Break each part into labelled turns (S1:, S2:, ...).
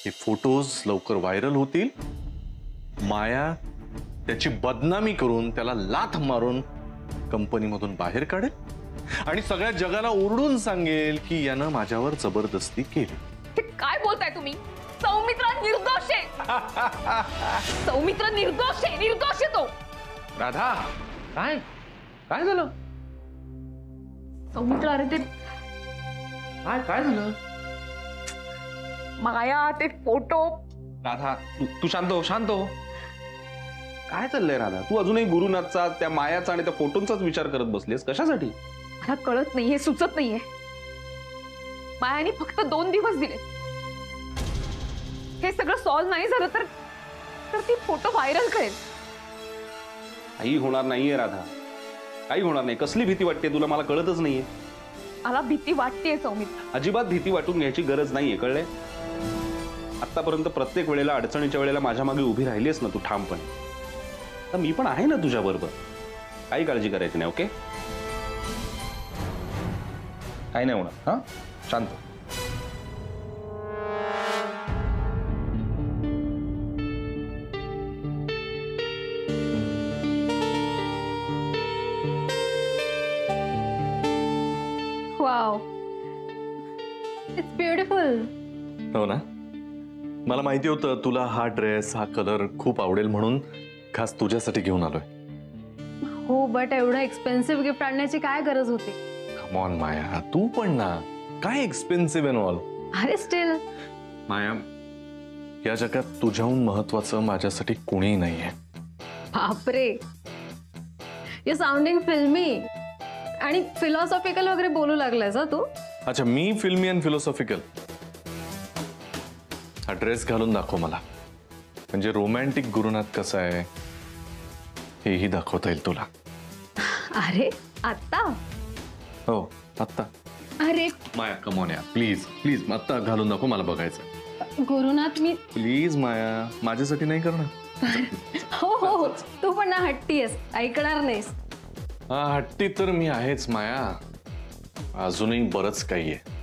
S1: हे फोटोज लवकर व्हायरल होतील, माया त्याची बदनामी करून त्याला लाथ मारून कंपनीमधून बाहेर काढेल आणि सगळ्या जगाला ओरडून सांगेल की यानं माझ्यावर जबरदस्ती केली।
S2: काय बोलताय तुम्ही? सौमित्र निर्दोष आहे। सौमित्र निर्दोष आहे, निर्दोष आहे तो।
S3: राधा, काय काय झालं?
S2: सौमित्र, अरे ते
S3: काय झालं?
S2: माया, ते फोटो।
S3: राधा, तू शांत हो, शांत हो। काय चाललंय राधा? तू अजूनही गुरुनाथचा, त्या मायाचा आणि त्या फोटोंचाच विचार करत बसलीस, कशासाठी?
S2: मला कळत नाहीये, सुचत नाहीये। मायाने फक्त 2 दिवस दिले। हे सगळं सॉल्व नाही झालं तर ती फोटो व्हायरल करेल।
S3: काही होणार नाहीये राधा, काही होणार नाही। कसली भीती वाटते तुला? मला कळतच नाहीये।
S2: मला भीती वाटतेय सौमित्र।
S3: अजिबात भीती वाटून घ्यायची गरज नाहीये, कळले? आतापर्यंत प्रत्येक वेळेला, अडचणीच्या वेळेला माझ्या मागे उभी राहिलीस ना तू ठामपणे, तर मी पण आहे ना तुझ्या बरोबर। काही काळजी करायची नाही, ओके? काही नाही होणार, हा? शांत।
S2: Wow, it's beautiful.
S1: हो ना? मला माहिती होतं तुला हा ड्रेस, हा कलर खूप आवडेल म्हणून खास तुझ्यासाठी घेऊन आलोय।
S4: हो, बट एवढं एक्सपेन्सिव्ह गिफ्ट आणण्याची काय गरज होती?
S1: कम ऑन माया, तू पण ना, काय एक्सपेन्सिव्ह एंड ऑल।
S4: अरे स्टिल
S1: माया, या जगात तुझ्याहून महत्वाचं माझ्यासाठी कोणीही नाहीये।
S4: बापरे, यू साउंडिंग फिल्मी आणि फिलॉसॉफिकल वगैरे बोलू लागलायस तू?
S1: अच्छा, मी फिल्मी अँड फिलॉसॉफिकल? हा ड्रेस घालून दाखव मला, म्हणजे रोमॅन्टिक गुरुनाथ कसा आहे हेही दाखवता येईल तुला।
S4: अरे आत्ता?
S1: हो, आत्ता।
S4: अरे
S1: माया, कम ऑन यार, प्लीज प्लीज आत्ता घालून दाखव, मला बघायचं।
S4: गुरुनाथ, मी
S1: प्लीज माया, माझ्यासाठी नाही करणार?
S4: हो हो, तू पण ना हट्टी आहेस, ऐकणार नाहीस।
S1: हा, हट्टी तर मी आहेच माया, अजूनही बरंच काही आहे।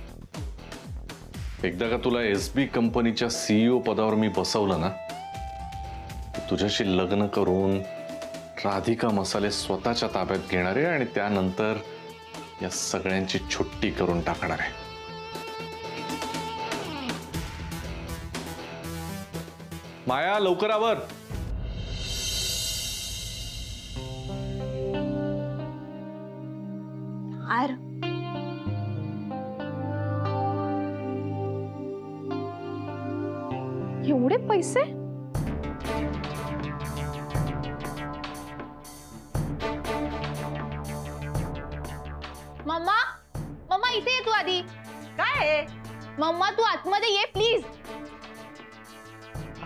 S1: एकदा का तुला एसबी कंपनीच्या सीईओ पदावर मी बसवलं ना, तुझ्याशी लग्न करून राधिका मसाले स्वतःच्या ताब्यात घेणार आहे आणि त्यानंतर या सगळ्यांची छुट्टी करून टाकणार आहे। माया, लवकर आवर।
S2: एवढे पैसे?
S5: मम्मा, मम्मा इथे ये तू आधी।
S6: काय आहे?
S5: मम्मा तू आतमध्ये ये प्लीज।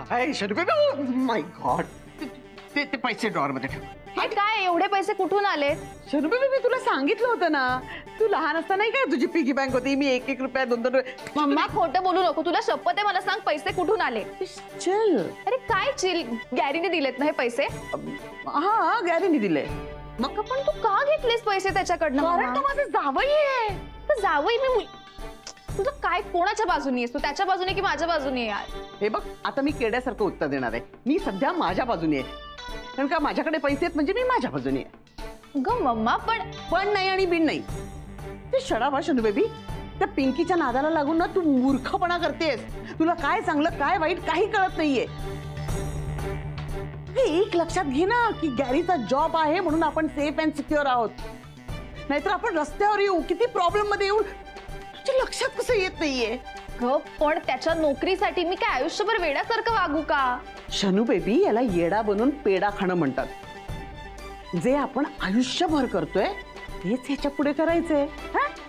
S6: हाय शर्वे, माय गॉड, ते पैसे ड्रॉअर मध्ये ठेव।
S5: हे काय, एवढे पैसे कुठून आले?
S6: शर्वे, मी तुला सांगितलं होतं ना, तू लहान असताना नाही काय तुझी पिगी बँक होती, मी 1-1 रुपया 2-2 रुपये।
S5: मम्मा खोटं बोलू नको, तुला शपथ आहे, मला सांग पैसे कुठून आले?
S6: चल।
S5: अरे काय चिल, गॅरीने दिलेत ना हे पैसे?
S6: हा, गॅरीने दिले।
S5: मग पण तू का घेतलेस पैसे त्याच्याकडनं?
S6: कारण तो माझा जावई आहे।
S5: तर जावई मी तुझं काय, कोणाच्या बाजूनी आहेस तू? त्याच्या बाजूने की माझ्या बाजूने यार?
S6: हे बघ, आता मी केड्यासारखं उत्तर देणार आहे। मी सध्या माझ्या बाजूने आहे, कारण का माझ्याकडे पैसे आहेत म्हणजे मी माझ्या बाजूने आहे।
S5: ग मम्मा,
S6: पण नाही आणि बिन नाही, ते शडा भाषण बेबी। त्या पिंकीच्या नादाला लागून ना तू मूर्खपणा करतेस। तुला काय चांगलं काय वाईट काही कळत नाहीये। एक लक्षात घे ना की गॅरीचा जॉब आहे म्हणून आपण सेफ अँड सिक्युअर आहोत, नाहीतर आपण रस्त्यावर येऊ, किती प्रॉब्लेम मध्ये येऊ, तुझ्या लक्षात कसं येत नाहीये?
S5: पण त्याच्या नोकरीसाठी मी काय आयुष्यभर वेड्यासारखं वागू का?
S6: शनू बेबी, याला येडा बनून पेडा खाणं म्हणतात। जे आपण आयुष्यभर करतोय तेच ह्याच्या पुढे करायचंय।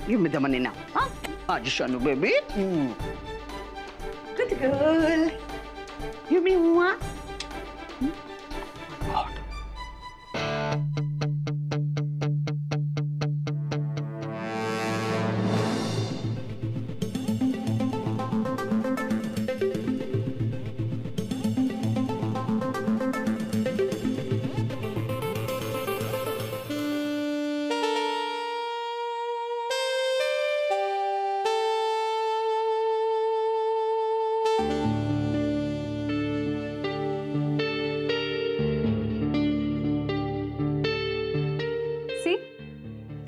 S6: Give me the money now. माझी Shanu baby, good girl, give me मुआ।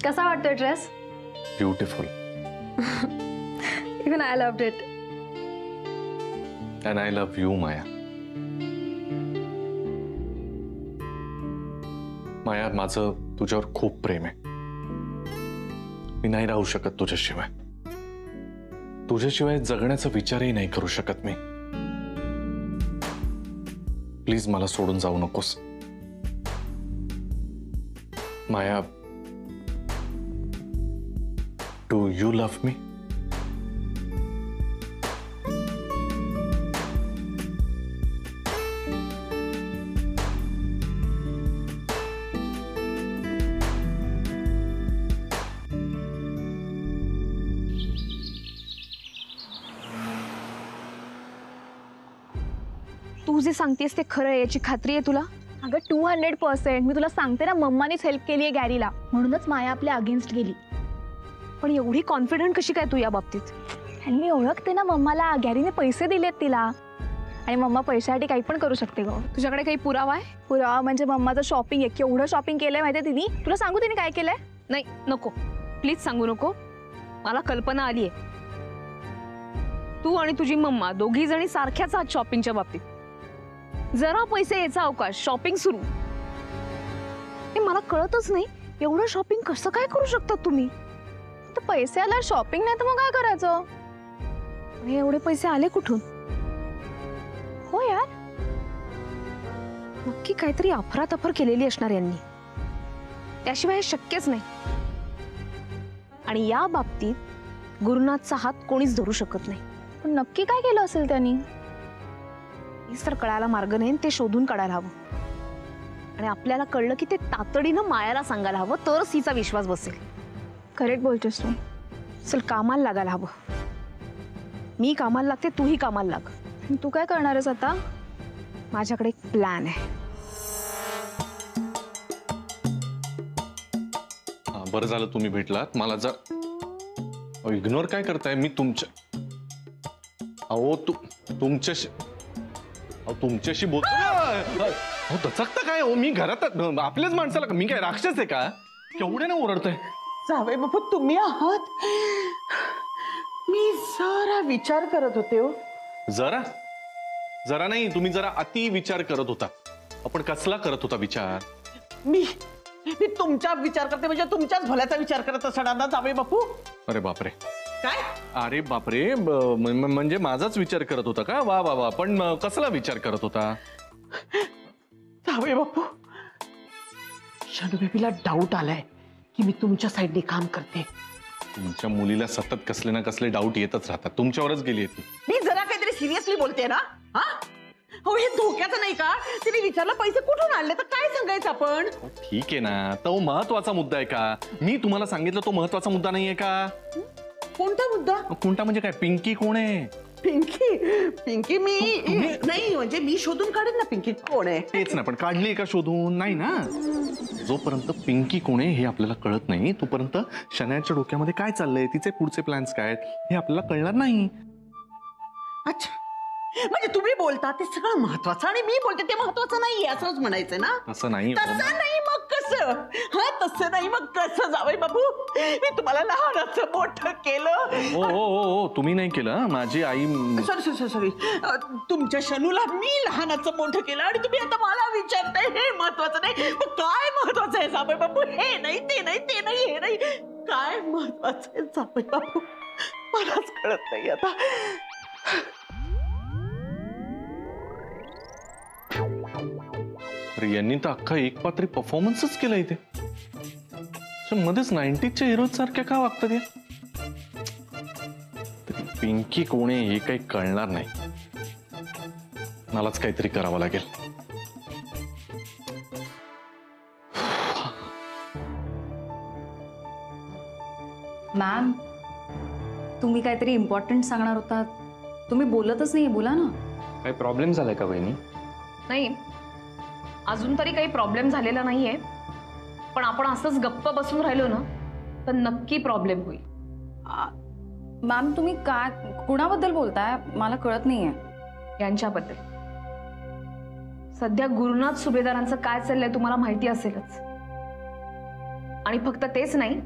S4: कसा वाटतोय dress?
S1: Beautiful.
S4: Even I loved it.
S1: And I love you Maya. Maya, माझं तुझ्यावर खूप प्रेम आहे. मी नाही राहू शकत तुझ्याशिवाय. तुझ्याशिवाय जगण्याचा विचारही नाही करू शकत मी. प्लीज मला सोडून जाऊ नकोस माया. डू यू लव्ह मी?
S5: तू जे सांगतेस ते खरं आहे याची खात्री आहे तुला? अगं 200%. मी तुला सांगते ना, मम्मानीच हेल्प केली आहे गॅरीला, म्हणूनच माया आपल्या अगेन्स्ट गेली.
S2: पण एवढी कॉन्फिडंट कशी काय तू या बाबतीत?
S5: आणि मी ओळखते ना मम्माला. गॅरीने पैसे दिलेत तिला, आणि मम्मा पैशासाठी काही पण करू शकते ग.
S2: तुझ्याकडे काही पुरावा आहे?
S5: पुरावा म्हणजे मम्माचं शॉपिंग आहे. केवढं शॉपिंग केलंय माहितीये तिने. तुला सांगू तिने काय केलंय?
S2: नाही, नको, प्लीज सांगू नको. मला कल्पना आली आहे. तू आणि तुझी मम्मा दोघी जणी सारख्याच आहात शॉपिंगच्या बाबतीत. जरा पैसे यायचा अवकाश, शॉपिंग सुरू. हे मला कळतच नाही, एवढं शॉपिंग कसं काय करू शकतात तुम्ही?
S5: तर पैसे आल्यावर शॉपिंग नाही तर मग काय करायचं?
S2: हे एवढे पैसे आले कुठून?
S5: हो यार,
S2: नक्की काहीतरी अफरातफर केलेली असणार यांनी, त्याशिवाय हे शक्यच नाही. आणि या बाबतीत गुरुनाथचा हात कोणीच धरू शकत नाही.
S5: पण नक्की काय केलं असेल त्यांनी?
S2: हेच तर कळायला मार्ग नाही. ते शोधून काढायला हवं. आणि आपल्याला कळलं की ते तातडीनं मायाला सांगायला हवं, तरच हिचा विश्वास बसेल.
S5: करेक्ट बोलतोस तू.
S2: चल, कामाला लागायला हवं. मी कामाला लागते, तूही कामाला लाग.
S5: तू काय करणार आहेस आता?
S2: माझ्याकडे एक प्लॅन आहे.
S1: बरं झालं तुम्ही भेटलात. मला जर इग्नोर काय करताय? मी तुमच्याशी बोलतो. दचकता काय हो? मी घरात आपल्याच माणसाला, मी काय राक्षस आहे का? केवढे ना ओरडतोय.
S6: जावई बापू तुम्ही आहात? मी जरा विचार करत होते हो.
S1: जरा जरा नाही, तुम्ही जरा अति विचार करत होता. आपण कसला करत होता विचार?
S6: मी तुमचा विचार करते म्हणजे तुमच्याच भल्याचा विचार करत असणार ना जावई बापू?
S1: अरे बापरे.
S6: काय?
S1: अरे बापरे, म्हणजे माझाच विचार करत होता का? वा वा वा. पण कसला विचार करत होता?
S6: जावई बापू, शनू बेबीला डाऊट आलाय की मी तुमच्या साईडने काम करते.
S1: तुमच्या मुलीला सतत कसले ना कसले डाऊट येतच राहतात. तुमच्यावरच गेली ती.
S6: मी जरा काहीतरी सिरियसली बोलते ना. हा हो, हे धोक्याचं नाही का? तिने विचारलं पैसे कुठून आणले तर काय सांगायचं आपण?
S1: ठीक आहे ना, तो महत्वाचा मुद्दा आहे का? मी तुम्हाला सांगितलं तो महत्वाचा मुद्दा नाहीये का?
S6: कोणता मुद्दा?
S1: कोणता म्हणजे काय? पिंकी कोण आहे?
S6: पिंकी मी नाही, म्हणजे मी शोधून काढेन ना पिंकी कोण आहे.
S1: तेच ना, पण काढली का शोधून? नाही ना. जोपर्यंत पिंकी कोण आहे हे आपल्याला कळत नाही तोपर्यंत शनायाच्या डोक्यामध्ये काय चाललंय, तिचे पुढचे प्लॅन्स काय हे आपल्याला कळणार नाही.
S6: अच्छा, म्हणजे तुम्ही बोलता ते सगळं महत्वाचं आणि मी बोलते ते महत्वाचं नाहीये असंच म्हणायचं ना?
S1: असं नाही.
S6: तसं नाही मग कसं? हा, तसं नाही मग कसं जावई बापू? मी तुम्हाला लहानाचं मोठं केलं.
S1: हो हो हो हो, तुम्ही नाही केलं. माझी आई.
S6: सॉरी तुमच्या शनूला मी लहानाचं मोठं केलं आणि तुम्ही आता मला विचारताय हे महत्वाचं नाही. मग काय महत्वाचं आहे जावई बापू? हे नाही, ते नाही, ते नाही, हे नाही. काय महत्वाचं आहे जावई बापू? मलाच कळत नाही आता.
S1: यांनी तर अख्खा एक पात्री परफॉर्मन्सच केला इथे. मध्येच 90च्या हिरो सारख्या का वागतात या? पिंकी कोण आहे हे काही कळणार नाही. मलाच काहीतरी करावं लागेल.
S4: मॅम, तुम्ही काहीतरी इम्पॉर्टंट सांगणार होता, तुम्ही बोलतच नाही. बोला ना.
S7: काही प्रॉब्लेम झालाय का वहिनी?
S2: नाही, अजून तरी काही प्रॉब्लेम झालेला नाहीये. पण आपण असंच गप्प बसून राहिलो ना तर नक्की प्रॉब्लेम होईल.
S4: मॅम, तुम्ही काय कुणाबद्दल बोलताय? मला कळत नाहीये.
S2: यांच्याबद्दल. सध्या गुरुनाथ सुभेदारांचं काय चाललंय तुम्हाला माहिती असेलच. आणि फक्त तेच नाही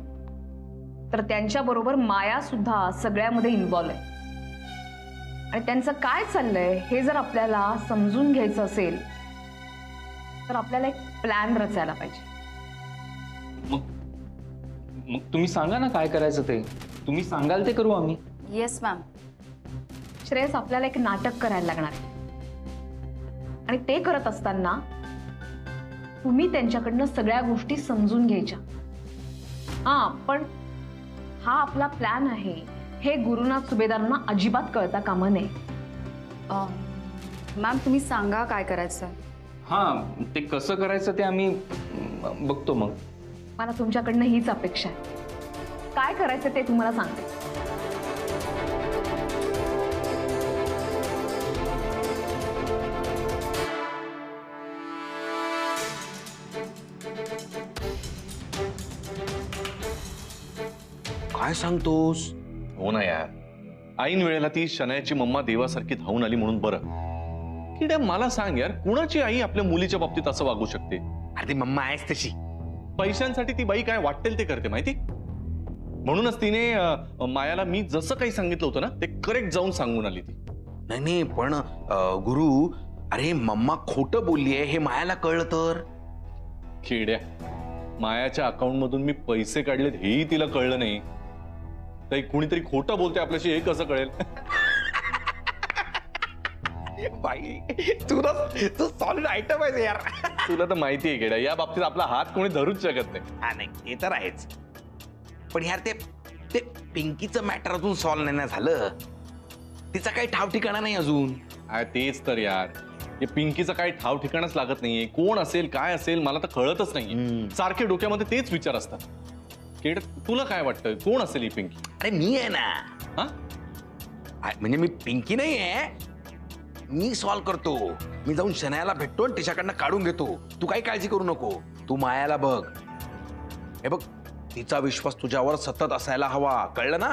S2: तर त्यांच्याबरोबर माया सुद्धा सगळ्यामध्ये इन्व्हॉल्व आहे. आणि त्यांचं काय चाललंय हे जर आपल्याला समजून घ्यायचं असेल तर आपल्याला एक प्लॅन रचायला पाहिजे.
S7: मग तुम्ही सांगा ना काय करायचं ते. तुम्ही सांगाल ते करू आम्ही.
S4: Yes ma'am.
S2: श्रेयस, आपल्याला एक नाटक करायला लागणार आहे आणि ते करत असताना तुम्ही त्यांच्याकडनं सगळ्या गोष्टी समजून घ्यायच्या. पण हा आपला प्लॅन आहे हे गुरुनाथ सुभेदारांना अजिबात कळता कामा नये.
S4: मॅम तुम्ही सांगा काय करायचं.
S7: हां, ते कसं करायचं ते आम्ही बघतो मग.
S2: मला तुमच्याकडनं हीच अपेक्षा आहे. काय करायचं ते तुम्हाला सांगते.
S8: काय सांगतोस?
S1: हो ना यार, ऐन वेळेला ती शनायाची मम्मा देवासारखी धावून आली म्हणून बरं. किड्या मला सांग यार, कुणाची आई आपल्या मुलीच्या बाबतीत असं वागू शकते?
S8: अरे ती मम्मा आहेस तशी.
S1: पैशांसाठी ती बाई काय वाटेल ते करते माहिती. म्हणूनच तिने मायाला मी जसं काही सांगितलं होतं ना ते करेक्ट जाऊन सांगून आली ती.
S8: नाही नाही पण गुरु, अरे मम्मा खोटं बोललीये हे मायाला कळलं तर?
S1: खेड्या, मायाच्या अकाउंट मधून मी पैसे काढलेत हेही तिला कळलं नाही तर कुणीतरी खोटं बोलते आपल्याशी हे कसं कळेल?
S8: बाई तू सॉलिड आयटम आहेस यार.
S1: तुला तर माहिती आहे खेड्या, या बाबतीत आपला हात कोणी धरूच शकत नाही.
S8: हा नाही ते तर आहेच. पण यार ते पिंकीचं मॅटर अजून सॉल्व्ह नाही ना झालं. तिचा काही ठाव ठिकाणा नाही अजून.
S1: तेच तर यार, हे पिंकीचं काही ठाव ठिकाणच लागत नाहीये. कोण असेल काय असेल मला तर कळतच नाहीये. सारखे डोक्यामध्ये तेच विचार असतात. खेड, तुला काय वाटतं कोण असेल ही पिंकी?
S8: अरे मी आहे ना.
S1: हा
S8: म्हणजे मी पिंकी नाही आहे, मी सॉल्व्ह करतो. मी जाऊन शनायाला भेटतो आणि तिच्याकडनं काढून घेतो. तू काही काळजी करू नको. तू मायाला बघ. हे बघ, तिचा विश्वास तुझ्यावर सतत असायला हवा. कळलं ना?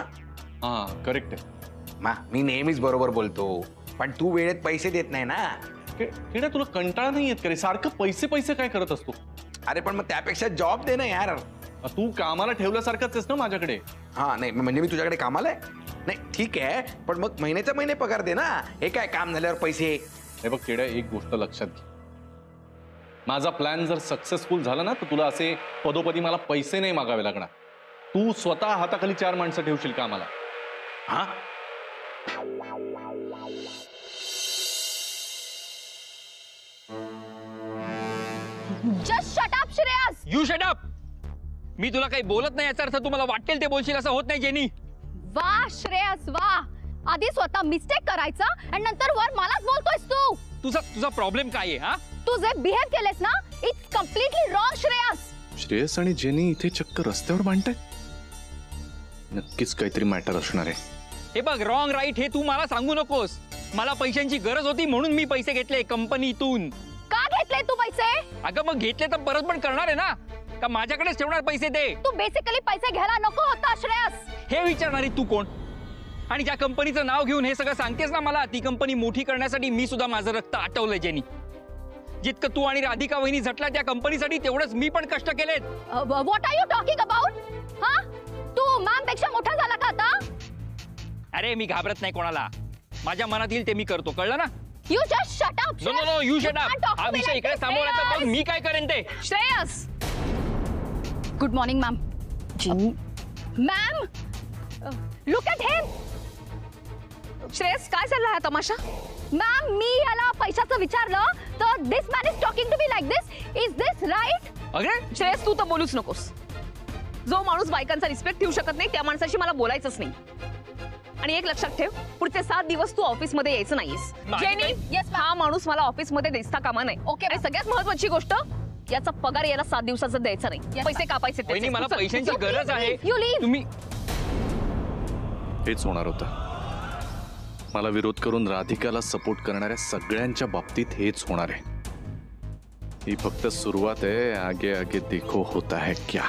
S1: हा करेक्ट आहे.
S8: मी नेहमीच बरोबर बोलतो, पण तू वेळेत पैसे देत नाही ना.
S1: खेड्या, तुला कंटाळा नाही येत का रे? सारखं पैसे पैसे काय करत असतो?
S8: अरे पण मग त्यापेक्षा जॉब दे ना यार.
S1: तू कामाला ठेवल्यासारखंच आहेस ना माझ्याकडे.
S8: हा नाही म्हणजे मी तुझ्याकडे कामाला आहे. नाही ठीक आहे, पण मग महिन्याच्या महिने पगार दे ना. हे काय काम झाल्यावर पैसे?
S1: हे बघ खेड्या, एक गोष्ट लक्षात घे. माझा प्लॅन जर सक्सेसफुल झाला ना तर तुला असे पदोपदी मला पैसे नाही मागावे लागणार. तू स्वतः हाताखाली 4 माणसं ठेवशील कामाला.
S8: हा
S5: just shut up Shreyas.
S9: You shut up. मी तुला काही बोलत नाही याचा अर्थ तुम्हाला वाटेल ते बोलशील असं होत नाही जेनी.
S5: वा श्रेयस वा. आधी स्वतः मिस्टेक करायचा आणि नंतर वर मलाच बोलतोयस तू.
S9: तुझा प्रॉब्लेम काय आहे? हा,
S5: तू जे बिहेव केलेस ना, it's completely wrong Shreyas.
S1: Shreyas आणि जेनी इथे चक्क रस्त्यावर भांडताय. नक्कीच काहीतरी मॅटर असणार आहे.
S9: हे बघ, रॉंग राईट हे तू मला सांगू नकोस. मला पैशांची गरज होती म्हणून मी पैसे घेतले कंपनीतून.
S5: का घेतले तू पैसे?
S9: अगं मग घेतले तर परत पण करणार आहे ना, का माझ्याकडेच ठेवणार पैसे दे?
S5: तू बेसिकली पैसे घ्यायला नको होता श्रेयस.
S9: हे विचारणारी तू कोण? आणि ज्या कंपनीचं नाव घेऊन हे सगळं सांगतेस ना मला, ती कंपनी मोठी करण्यासाठी मी सुद्धा माझं रक्त आटवलंय जेनी. जितकं तू आणि राधिका वहिनी झटला त्या कंपनीसाठी तेवढंच मी पण कष्ट केलेत.
S5: What are you talking about? हा, तू मॅम पेक्षा मोठा झाला का आता?
S9: अरे मी घाबरत नाही कोणाला. माझ्या मनात येईल ते मी करतो, कळलं ना?
S5: You just shut up.
S9: No no no, you shut up. हा विषय इकडे थांबवण्याचा बघ मी काय करेन ते.
S2: Shreyas,
S5: good morning ma'am. Ma'am, look at him.
S2: Shreyas, काय चालला हा तमाशा?
S5: मॅम, मी याला पैशाचं विचारलं तर this man is talking to me like this. Is this right?
S9: अरे
S2: श्रेयस, तू तर बोलूच नकोस. जो माणूस बायकांचा रिस्पेक्ट ठेवू शकत नाही त्या माणसाशी मला बोलायचंच नाही. आणि एक लक्षात ठेव, पुढचे 7 दिवस तू ऑफिस मध्ये यायचं नाहीस. जेनी,
S5: येस
S2: हा माणूस मला ऑफिस मध्ये दिसता कामा नाही.
S5: ओके.
S2: आणि सगळ्यात महत्त्वाची गोष्ट, याचा पगार याला 7 दिवसाचा द्यायचा नाही. पैसे कापायचे त्याचे.
S9: वहिनी मला
S2: तू चल.
S9: पैशांची गरज आहे.
S5: You leave.
S9: तुम्ही
S1: हेच होणार होतं. मला विरोध करून राधिकाला सपोर्ट करणाऱ्या सगळ्यांच्या बाबतीत हेच होणार आहे. ही फक्त सुरुवात आहे. आगे आगे देखो होता है क्या.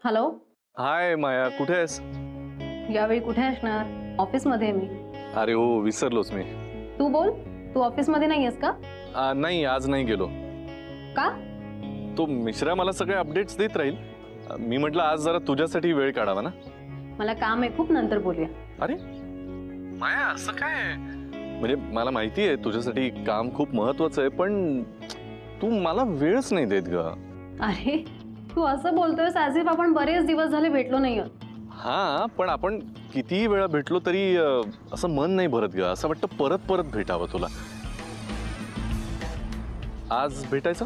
S10: हॅलो.
S1: हाय माया, कुठे आहेस?
S10: यावेळी कुठे असणार? ऑफिसमध्ये मी.
S1: अरे हो, विसरलोच मी.
S10: तू बोल,
S4: तू ऑफिसमध्ये नाही आहेस का?
S1: नाही, आज नाही गेलो.
S4: का?
S1: तो मिश्रा मला सगळे अपडेट्स देत राहील. मी म्हटलं आज जरा तुझ्यासाठी वेळ काढावा ना.
S4: मला काम आहे खूप, नंतर बोलूया.
S1: अरे माया, असं काय? म्हणजे मला माहिती आहे तुझ्यासाठी काम खूप महत्वाचं आहे, पण तू मला वेळच नाही देत ग.
S4: अरे तू असं बोलतोयस ॲज इफ आपण बरेच दिवस झाले भेटलो नाही आहोत.
S1: हा, पण आपण कितीही वेळा भेटलो तरी असं मन नाही भरत ग. असं वाटतं परत परत भेटावं तुला. आज भेटायचं?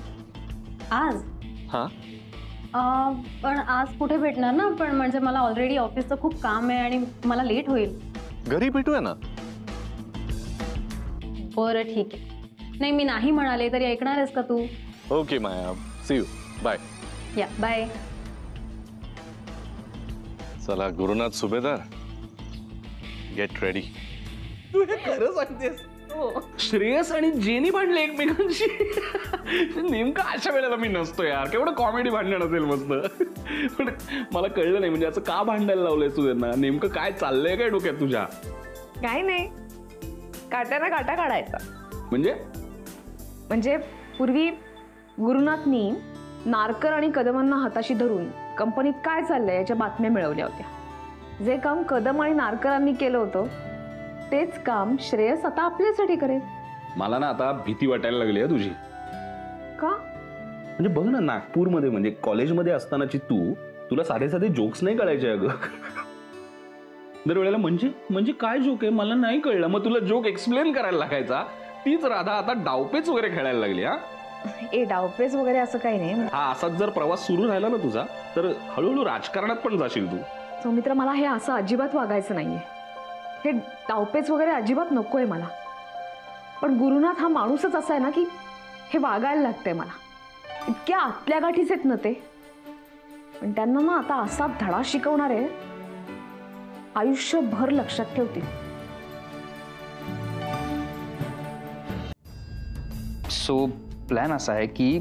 S4: आज?
S1: हा.
S4: पण आज कुठे भेटणार ना पण, म्हणजे मला ऑलरेडी ऑफिसचं खूप काम आहे आणि मला लेट होईल.
S1: घरी भेटूया ना.
S4: बरं ठीक आहे. नाही, मी नाही म्हणाले तरी ऐकणार आहेस का तू?
S1: Okay Maya, see you, bye.
S4: या बाय.
S1: चला गुरुनाथ सुभेदार, गेट रेडी.
S3: तू हे खरं सांगतेस? श्रेयस आणि जेनी भांडले एकमेकांशी. नेमकं अशा वेळेला मी नसतो यार. केवढं कॉमेडी भांडण असेल मस्त. पण मला कळलं नाही म्हणजे असं का भांडायला लावलंय तू त्यांना. नेमकं काय चाललंय काय डोक्यात तुझ्या?
S2: काय नाही, काट्याला काटा काढायचा.
S3: म्हणजे
S2: पूर्वी गुरुनाथनी नारकर आणि कदमांना हाताशी धरून कंपनीत काय चाललंय याच्या बातम्या मिळवल्या होत्या. जे काम कदम आणि नारकरांनी केलं होतं तेच काम श्रेयस आता आपल्यासाठी करेल.
S3: मला ना आता भीती वाटायला लागली आहे तुझी.
S2: का?
S3: म्हणजे बघ ना, नागपूरमध्ये म्हणजे कॉलेजमध्ये असतानाची तुला साधे साधे जोक्स नाही कळायचे अगं. दरवेळेला म्हणजे काय जोक आहे मला नाही कळलं, मग तुला जोक एक्सप्लेन करायला लागायचा. तीच राधा आता डावपेच वगैरे खेळायला लागली. हा
S2: ए, डावपेच वगैरे असं काही नाही.
S3: हा असाच जर प्रवास सुरू राहिला ना तुझा तर हळूहळू राजकारणात पण जाशील तू.
S2: सौमित्र, मला हे असं अजिबात वागायचं नाहीये. हे डावपेच वगैरे अजिबात नकोय मला. पण गुरुनाथ हा माणूसच असा आहे ना की हे वागायला लागतंय मला. इतक्या आतल्या गाठीच आहेत ना ते. पण त्यांना ना आता असा धडा शिकवणार आहे, आयुष्यभर लक्षात ठेवतील.
S9: सो प्लॅन असा आहे की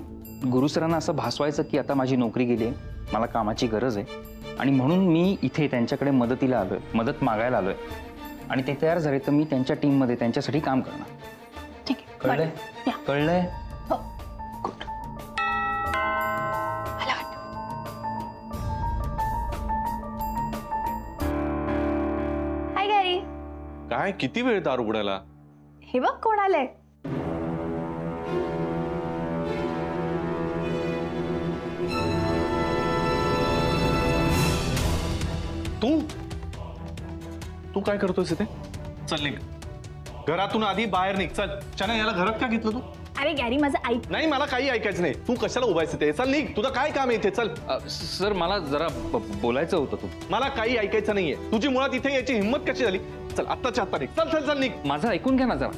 S9: गुरुसरांना असं भासवायचं की आता माझी नोकरी गेली आहे, मला कामाची गरज आहे आणि म्हणून मी इथे त्यांच्याकडे मदतीला आलोय, मदत मागायला आलोय. आणि ते तयार झाले तर मी त्यांच्या टीममध्ये त्यांच्यासाठी काम करणार.
S5: ठीक आहे.
S9: कळलंय?
S5: या.
S9: कळलंय?
S5: हो.
S9: गुड.
S5: हाय गॅरी.
S1: काय किती वेळ दार उघडायला?
S5: हे बघ कोण आलंय.
S1: तू काय करतोयस इथे? चल निघ घरातून, आधी बाहेर निघ. चल. चना, याला घरात का घेतलं तू?
S5: अरे गॅरी माझं ऐक.
S1: नाही, मला काही ऐकायचं नाही. तू कशाला उभायचं ते? चल निघ, तुझं काय काम आहे इथे? चल.
S9: सर मला जरा बोलायचं होतं. तू
S1: मला काही ऐकायचं नाहीये. तुझी मुळात इथे याची हिंमत कशी झाली? चल आत्ताच्या आत्ता निघ. चल चल चल निघ.
S9: माझं ऐकून घ्या ना जरा.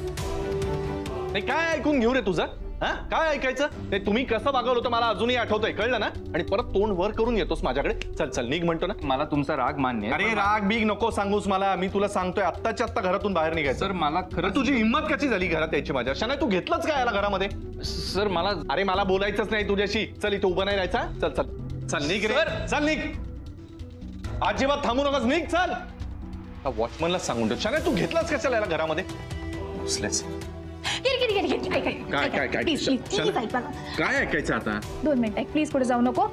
S1: नाही, काय ऐकून घेऊ रे तुझं? हा, काय ऐकायचं? नाही, तुम्ही कसं वागवलं होतं मला अजूनही आठवतंय, कळलं ना? आणि परत तोंड वर करून येतोस माझ्याकडे. चल चल निघ म्हणतो ना.
S9: मला तुमचा राग मान्य आहे.
S1: अरे राग बीग नको सांगूस मला. मी तुला सांगतोय आत्ताच्या आत्ता घरातून बाहेर निघायचं.
S9: सर मला खरं
S1: तुझी हिंमत कशी झाली घरात यायची माझ्या? शनाय, तू घेतलंच काय याला घरामध्ये?
S9: सर मला
S1: अरे मला बोलायचंच नाही तुझ्याशी. चल, इथे उभं नाही राहायचा. चल चल चल निघ रे. चल निघ. अजिबात थांबू नकोस. निघ चल. वॉचमनला सांगून ठेव. शनाय, तू घेतलाच कशाला याला घरामध्ये? काय ऐकायचं आता?
S5: 2 मिनिटं प्लीज, पुढे जाऊ नको.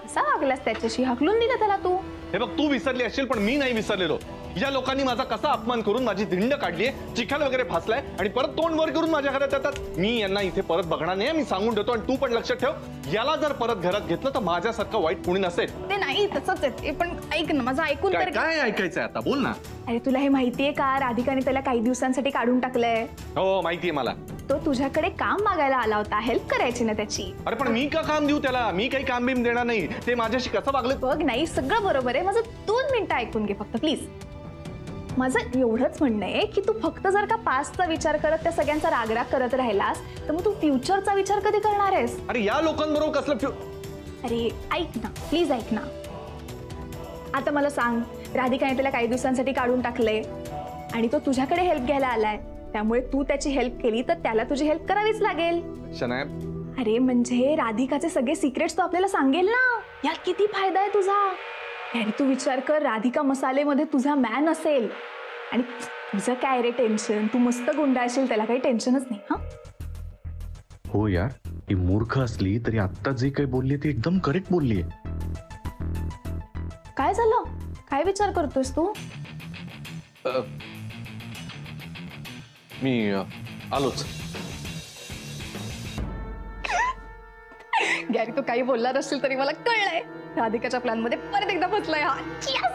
S5: कसा वागलास त्याच्याशी? हकलून दिलं त्याला तू.
S1: हे बघ, तू विसरली असेल पण मी नाही विसरलेलो. या लोकांनी माझा कसा अपमान करून माझी धिंड काढलीये, चिखल वगैरे फासलाय आणि परत तोंड वर करून माझ्या घरात येतात. मी यांना इथे परत बघणार नाही. मी सांगून देतो. आणि तू पण लक्षात ठेव, याला जर परत घरात घेतलं तर माझ्यासारखं वाईट कोणी नसेल.
S5: ते नाही तसंच आहे ते, पण ऐक ना माझं ऐकून तर.
S1: काय ऐकायचंय आता? बोल ना.
S5: अरे तुला हे माहितीये का, राधिकाने त्याला काही दिवसांसाठी काढून टाकलंय.
S1: हो माहितीये मला.
S5: तो तुझ्याकडे काम मागायला आला होता, हेल्प करायची ना त्याची.
S1: अरे पण मी का काम देऊ त्याला? मी काही काम बिम देणार नाही. ते माझ्याशी कसं वागले
S5: बघ. नाही, सगळं बरोबर आहे. माझं 2 मिनिटं ऐकून घे फक्त प्लीज. माझं एवढंच म्हणणं आहे की तू फक्त जर का पास्टचा विचार करत त्या सगळ्यांचा रागराग करत राहिलास तर मग तू फ्युचरचा विचार कधी करणार आहेस?
S1: अरे या लोकांबरोबर कसलं
S5: अरे ऐक ना, प्लीज ऐक ना. आता मला सांग, राधिकाने त्याला काही दिवसांसाठी काढून टाकले आणि तो तुझ्याकडे हेल्प घ्यायला आलाय, त्यामुळे तू त्याची हेल्प केली तर त्याला तुझी हेल्प करावीच लागेल.
S1: शनाया,
S5: अरे म्हणजे राधिकाचे सगळे सिक्रेट्स तो आपल्याला सांगेल ना. यात किती फायदा आहे तुझा. अरे तू विचार कर, राधिका मसालेमध्ये तुझा मॅन असेल आणि तुझं काय रे टेन्शन, तू मस्त गुंडाळशील, त्याला काही टेन्शनच नाही. हा
S1: हो यार, ती मूर्ख असली तरी आत्ता जे काही बोलली ते एकदम करेक्ट बोलली.
S5: काय झालं, काय विचार करतोयस तू?
S1: मी आलोच.
S5: गॅरी, तू काही बोलणार असशील तरी मला कळलंय. राधिकाच्या प्लॅन मध्ये परत एकदा फसलाय हा. Yes!